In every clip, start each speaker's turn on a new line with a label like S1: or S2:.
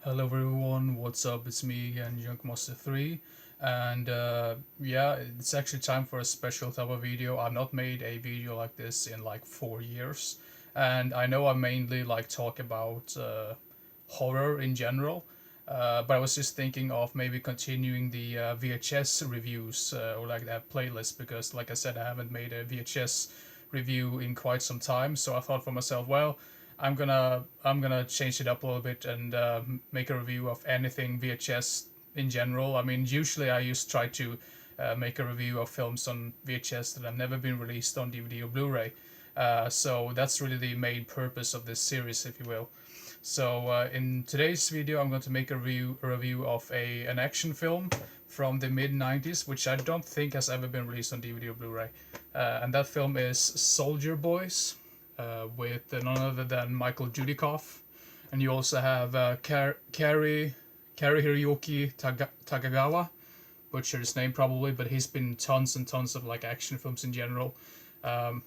S1: Hello everyone, what's up? It's me again, Junkmaster3, and yeah, it's actually time for a special type of video. I've not made a video like this in like 4 years, and I know I mainly like talk about horror in general, but I was just thinking of maybe continuing the VHS reviews or like that playlist because, like I said, I haven't made a VHS review in quite some time. So I thought for myself, well, I'm gonna change it up a little bit and make a review of anything VHS in general. I mean, usually I used to try to make a review of films on VHS that have never been released on DVD or Blu-ray. So that's really the main purpose of this series, if you will. So in today's video, I'm going to make a review of an action film from the mid '90s, which I don't think has ever been released on DVD or Blu-ray, and that film is Soldier Boyz, with none other than Michael Dudikoff, and you also have Kari Hiroyuki Takagawa, butchered his name probably, but he's been in tons and tons of like action films in general. Um,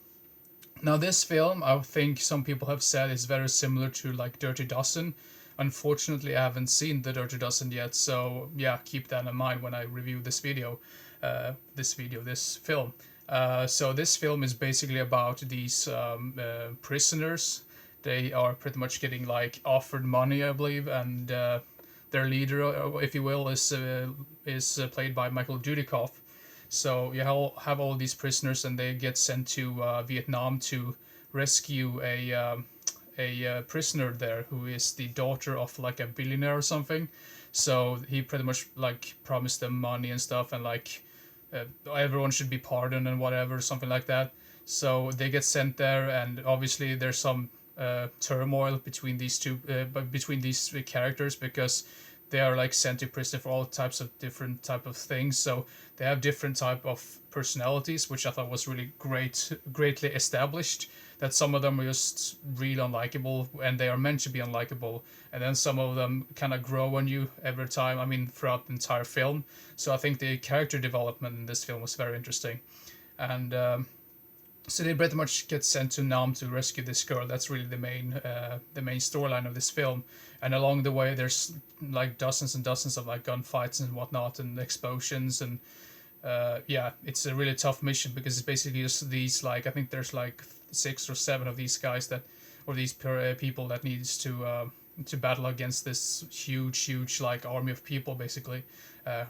S1: Now this film, I think some people have said is very similar to like Dirty Dozen. Unfortunately, I haven't seen the Dirty Dozen yet, so yeah, keep that in mind when I review this video. This film. So this film is basically about these prisoners. They are pretty much getting like offered money, I believe, and their leader, if you will, is played by Michael Dudikoff. So you have all these prisoners, and they get sent to Vietnam to rescue a prisoner there who is the daughter of like a billionaire or something. So he pretty much like promised them money and stuff, and like everyone should be pardoned and whatever, something like that. So they get sent there, and obviously there's some turmoil between these between these characters because they are like sent to prison for all types of different type of things. So they have different type of personalities, which I thought was really greatly established. That some of them are just really unlikable, and they are meant to be unlikable, and then some of them kind of grow on you every time. I mean, throughout the entire film. So I think the character development in this film was very interesting, and so they pretty much get sent to Nam to rescue this girl. That's really the main storyline of this film. And along the way, there's like dozens and dozens of like gunfights and whatnot and explosions, and yeah, it's a really tough mission because it's basically just these like I think there's like 6 or 7 of these guys that or these people that needs to battle against this huge like army of people basically.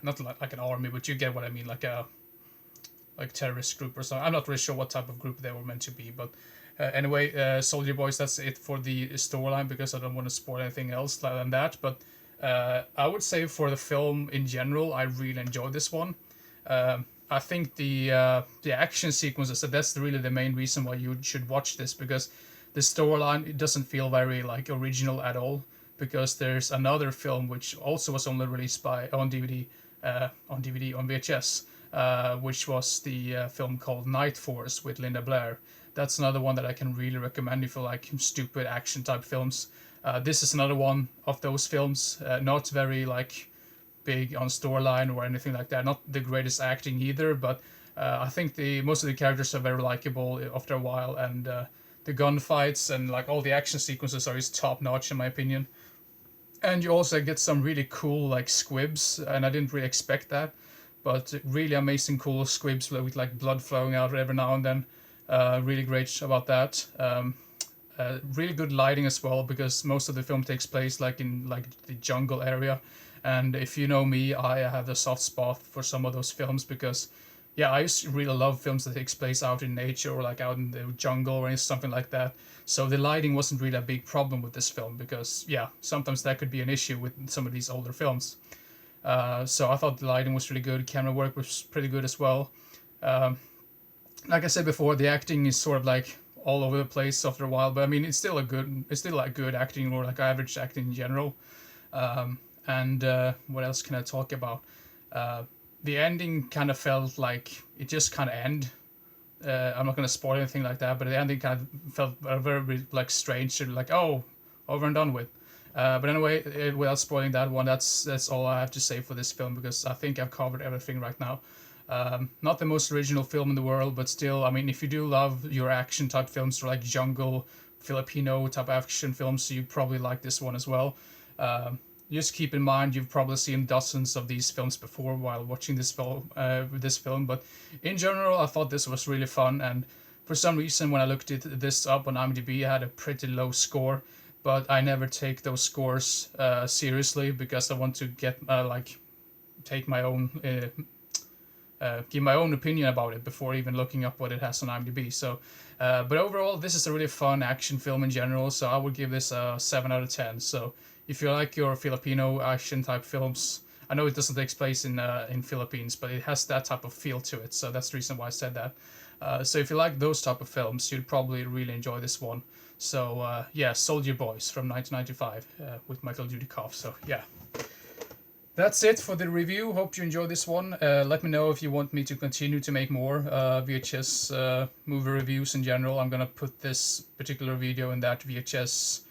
S1: Not like an army, but you get what I mean, like a terrorist group or something. I'm not really sure what type of group they were meant to be, but anyway, Soldier Boyz. That's it for the storyline because I don't want to spoil anything else than that. But I would say for the film in general, I really enjoyed this one. I think the action sequences, that's really the main reason why you should watch this, because the storyline, it doesn't feel very like original at all, because there's another film which also was only released by on DVD on VHS, which was the film called Night Force with Linda Blair. That's another one that I can really recommend if you like stupid action type films. This is another one of those films, not very like big on storyline or anything like that. Not the greatest acting either, but I think the most of the characters are very likable after a while, and the gunfights and like all the action sequences are just top notch in my opinion. And you also get some really cool like squibs, and I didn't really expect that, but really amazing cool squibs with like blood flowing out every now and then. Really great about that. Really good lighting as well, because most of the film takes place like in like the jungle area, and if you know me, I have a soft spot for some of those films because yeah, I used to really love films that takes place out in nature or like out in the jungle or something like that. So the lighting wasn't really a big problem with this film because yeah, sometimes that could be an issue with some of these older films. So I thought the lighting was really good. Camera work was pretty good as well. Um, like I said before, the acting is sort of like all over the place after a while, but I mean it's still like good acting or like average acting in general. And what else can I talk about? Uh, the ending kind of felt like it just kind of end. I'm not gonna spoil anything like that, but the ending kind of felt very like strange and like oh, over and done with. But anyway, without spoiling that one, that's all I have to say for this film because I think I've covered everything right now. Not the most original film in the world, but still, I mean, if you do love your action type films or like jungle Filipino type action films, you probably like this one as well. just keep in mind you've probably seen dozens of these films before while watching this film. But in general, I thought this was really fun, and for some reason, when I looked this up on IMDb, it had a pretty low score. But I never take those scores seriously because I want to get take my own give my own opinion about it before even looking up what it has on IMDb. So, but overall, this is a really fun action film in general. So I would give this a 7 out of 10. So if you like your Filipino action type films, I know it doesn't take place in Philippines, but it has that type of feel to it. So that's the reason why I said that. So if you like those type of films, you'd probably really enjoy this one. So yeah, Soldier Boyz from 1995 with Michael Dudikoff. So yeah. That's it for the review. Hope you enjoyed this one. Let me know if you want me to continue to make more VHS movie reviews in general. I'm gonna put this particular video in that VHS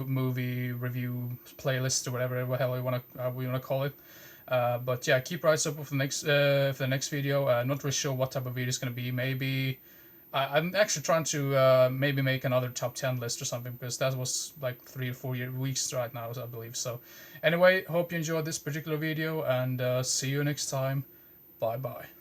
S1: movie review playlist or whatever the hell we wanna call it. But yeah, keep your eyes open for the next video. Not really sure what type of video it's gonna be. Maybe I'm actually trying to maybe make another top 10 list or something, because that was like 3 or 4 weeks right now, I believe. So anyway, hope you enjoyed this particular video, and see you next time. Bye bye.